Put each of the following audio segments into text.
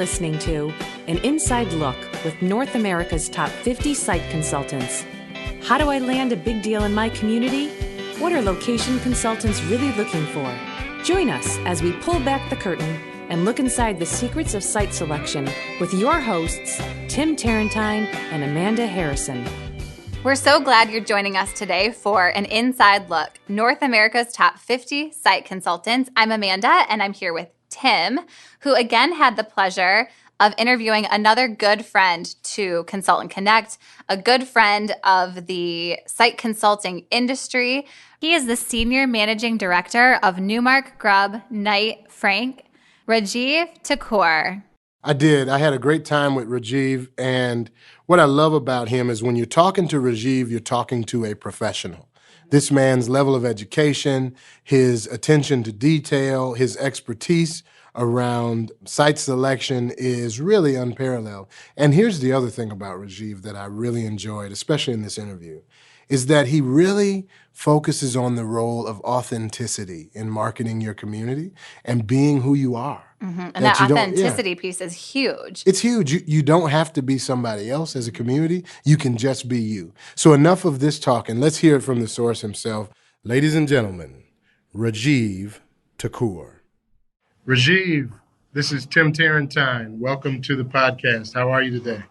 listening to an inside look with North America's top 50 site consultants. How do I land a big deal in my community? What are location consultants really looking for? Join us as we pull back the curtain and look inside the secrets of site selection with your hosts, Tim Tarentine and Amanda Harrison. We're so glad you're joining us today for an inside look, North America's top 50 site consultants. I'm Amanda, and I'm here with Tim, who again had the pleasure of interviewing another good friend to Consult and Connect, a good friend of the site consulting industry. He is the Senior Managing Director of Newmark Grubb Knight Frank, Rajeev Thakur. I did. I had a great time with Rajeev, and what I love about him is when you're talking to Rajeev, you're talking to a professional. This man's level of education, his attention to detail, his expertise around site selection is really unparalleled. And here's the other thing about Rajeev that I really enjoyed, especially in this interview, is that he really focuses on the role of authenticity in marketing your community and being who you are. Mm-hmm. And that authenticity piece is huge. It's huge. You don't have to be somebody else as a community. You can just be you. So enough of this talk, and let's hear it from the source himself. Ladies and gentlemen, Rajeev Thakur. Rajeev, this is Tim Tarentine. Welcome to the podcast. How are you today?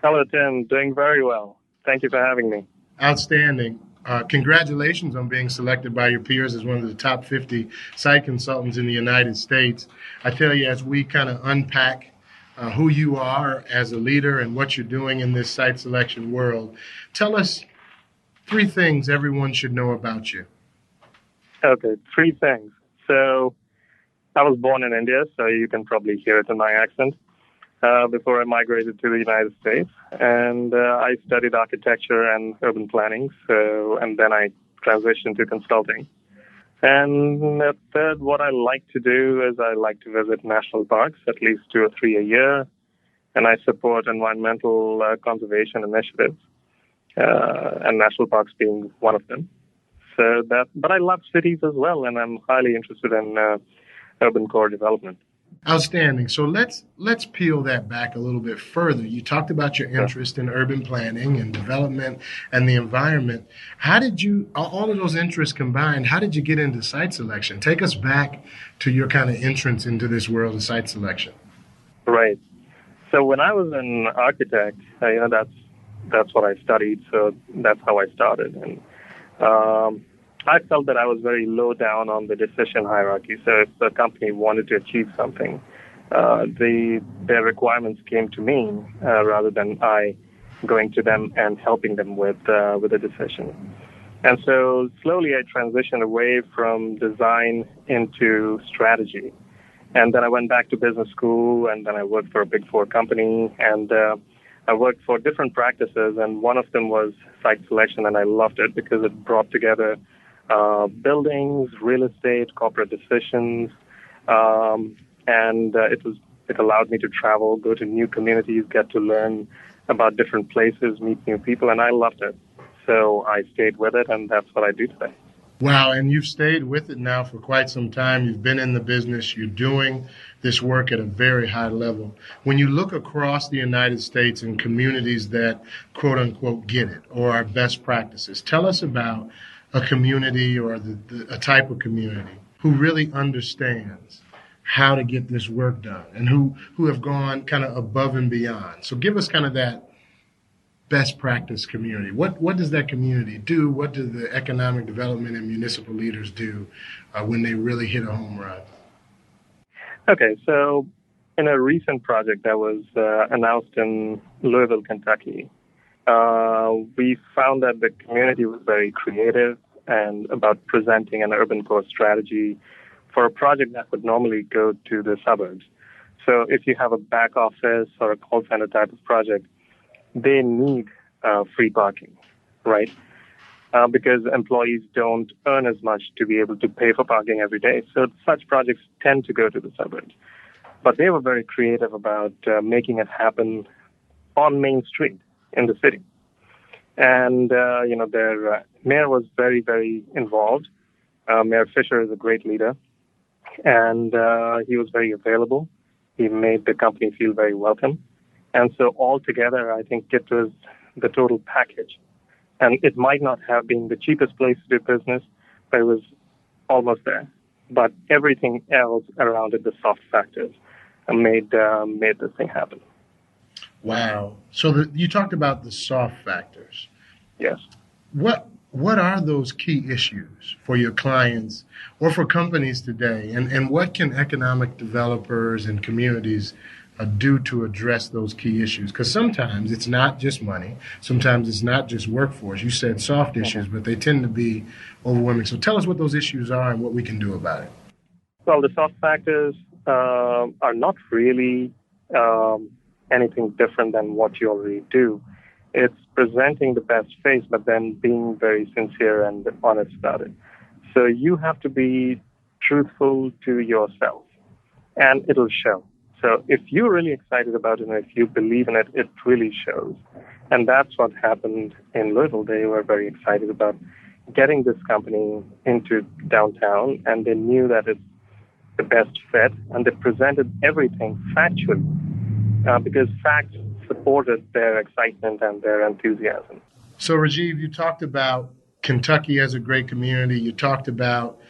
Hello, Tim. Doing very well. Thank you for having me. Outstanding. Congratulations on being selected by your peers as one of the top 50 site consultants in the United States. I tell you, as we kind of unpack who you are as a leader and what you're doing in this site selection world, tell us 3 things everyone should know about you. Okay, 3 things. So I was born in India, so you can probably hear it in my accent, before I migrated to the United States. And I studied architecture and urban planning, and then I transitioned to consulting. And third, what I like to do is I like to visit national parks, at least 2 or 3 a year, and I support environmental conservation initiatives, and national parks being one of them. But I love cities as well, and I'm highly interested in urban core development. Outstanding. So let's peel that back a little bit further. You talked about your interest in urban planning and development and the environment. How did you, all of those interests combined, how did you get into site selection? Take us back to your kind of entrance into this world of site selection. Right. So when I was an architect, that's what I studied. So that's how I started. And I felt that I was very low down on the decision hierarchy. So if the company wanted to achieve something, their requirements came to me rather than I going to them and helping them with a decision. And so slowly I transitioned away from design into strategy. And then I went back to business school, and then I worked for a Big 4 company, and I worked for different practices, and one of them was site selection, and I loved it because it brought together buildings, real estate, corporate decisions, and it allowed me to travel, go to new communities, get to learn about different places, meet new people, and I loved it. So I stayed with it, and that's what I do today. Wow, and you've stayed with it now for quite some time. You've been in the business. You're doing this work at a very high level. When you look across the United States and communities that, quote unquote, get it or are best practices, tell us about a community or a type of community who really understands how to get this work done and who have gone kind of above and beyond. So give us kind of that best practice community. What does that community do? What do the economic development and municipal leaders do when they really hit a home run? Okay, so in a recent project that was announced in Louisville, Kentucky, we found that the community was very creative and about presenting an urban core strategy for a project that would normally go to the suburbs. So if you have a back office or a call center type of project, they need free parking, right? Because employees don't earn as much to be able to pay for parking every day. So such projects tend to go to the suburbs. But they were very creative about making it happen on Main Street in the city. And, their mayor was very, very involved. Mayor Fisher is a great leader. And he was very available. He made the company feel very welcome. And so altogether, I think it was the total package. And it might not have been the cheapest place to do business, but it was almost there. But everything else around it, the soft factors, made this thing happen. Wow. So you talked about the soft factors. Yes. What are those key issues for your clients or for companies today? And what can economic developers and communities do to address those key issues? Because sometimes it's not just money. Sometimes it's not just workforce. You said soft issues, but they tend to be overwhelming. So tell us what those issues are and what we can do about it. Well, the soft factors are not really anything different than what you already do. It's presenting the best face, but then being very sincere and honest about it. So you have to be truthful to yourself, and it'll show. So if you're really excited about it and if you believe in it, it really shows. And that's what happened in Louisville. They were very excited about getting this company into downtown, and they knew that it's the best fit, and they presented everything factually because facts supported their excitement and their enthusiasm. So, Rajeev, you talked about Kentucky as a great community. You talked about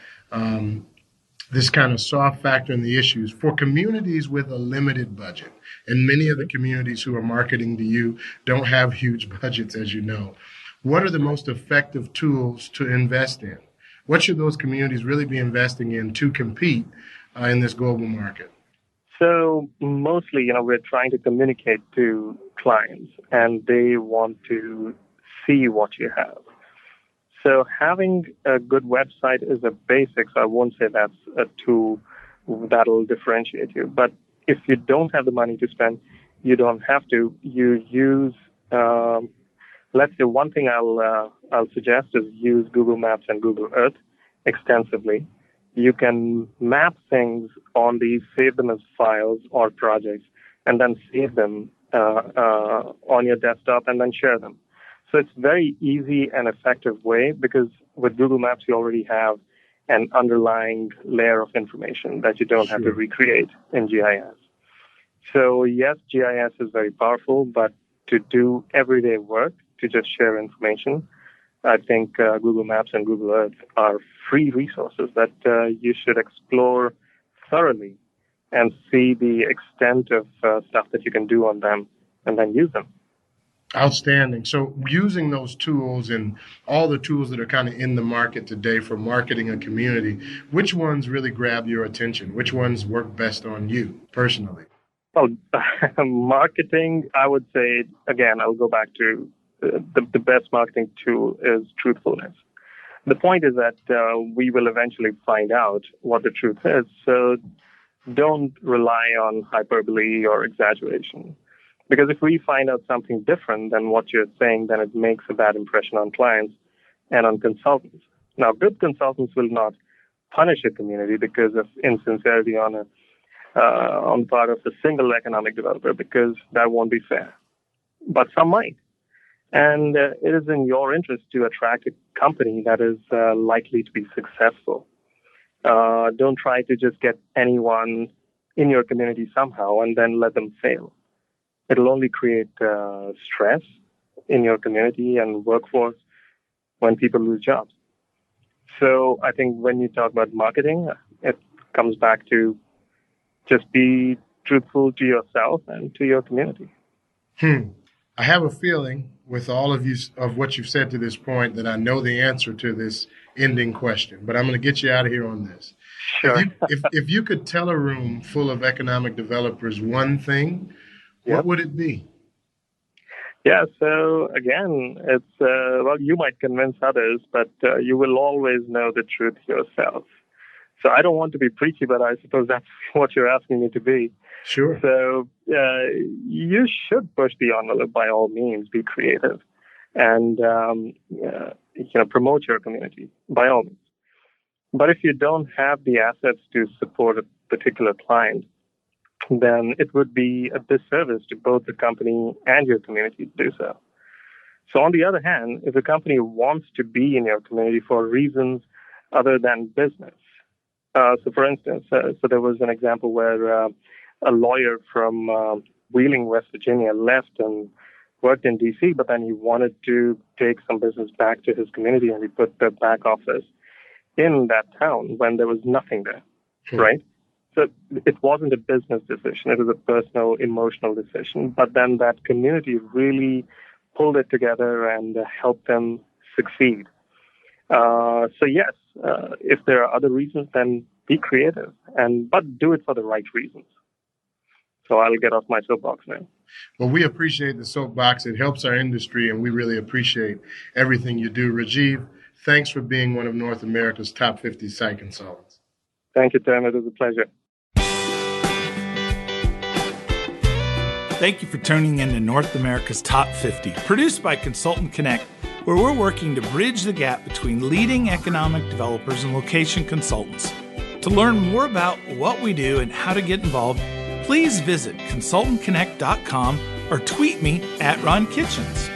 this kind of soft factor in the issues. For communities with a limited budget, and many of the communities who are marketing to you don't have huge budgets, as you know, what are the most effective tools to invest in? What should those communities really be investing in to compete in this global market? So mostly, we're trying to communicate to clients, and they want to see what you have. So having a good website is a basic. So I won't say that's a tool that'll differentiate you. But if you don't have the money to spend, you don't have to. You use, let's say, one thing I'll suggest is use Google Maps and Google Earth extensively. You can map things on these, save them as files or projects, and then save them on your desktop and then share them. So it's very easy and effective way because with Google Maps, you already have an underlying layer of information that you don't have to recreate in GIS. So yes, GIS is very powerful, but to do everyday work, to just share information, I think Google Maps and Google Earth are free resources that you should explore thoroughly and see the extent of stuff that you can do on them and then use them. Outstanding. So using those tools and all the tools that are kind of in the market today for marketing a community, which ones really grab your attention? Which ones work best on you personally? Well, marketing, I would say, again, I'll go back to the best marketing tool is truthfulness. The point is that we will eventually find out what the truth is. So don't rely on hyperbole or exaggeration. Because if we find out something different than what you're saying, then it makes a bad impression on clients and on consultants. Now, good consultants will not punish a community because of insincerity on the part of a single economic developer, because that won't be fair. But some might. And it is in your interest to attract a company that is likely to be successful. Don't try to just get anyone in your community somehow and then let them fail. It'll only create stress in your community and workforce when people lose jobs. So I think when you talk about marketing, it comes back to just be truthful to yourself and to your community. I have a feeling with all of you of what you've said to this point that I know the answer to this ending question, but I'm going to get you out of here on this. Sure. If you could tell a room full of economic developers one thing, what would it be? Yeah, so again, it's, well, you might convince others, but you will always know the truth yourself. So I don't want to be preachy, but I suppose that's what you're asking me to be. Sure. So you should push the envelope by all means, be creative, and promote your community by all means. But if you don't have the assets to support a particular client, then it would be a disservice to both the company and your community to do so. So on the other hand, if a company wants to be in your community for reasons other than business, so for instance, so there was an example where a lawyer from Wheeling, West Virginia, left and worked in D.C., but then he wanted to take some business back to his community, and he put the back office in that town when there was nothing there, right? So it wasn't a business decision. It was a personal, emotional decision. But then that community really pulled it together and helped them succeed. So yes, if there are other reasons, then be creative, but do it for the right reasons. So I'll get off my soapbox now. Well, we appreciate the soapbox. It helps our industry, and we really appreciate everything you do. Rajeev, thanks for being one of North America's top 50 site consultants. Thank you, Tim. It was a pleasure. Thank you for tuning in to North America's Top 50, produced by Consultant Connect, where we're working to bridge the gap between leading economic developers and location consultants. To learn more about what we do and how to get involved, please visit consultantconnect.com or tweet me at Ron Kitchens.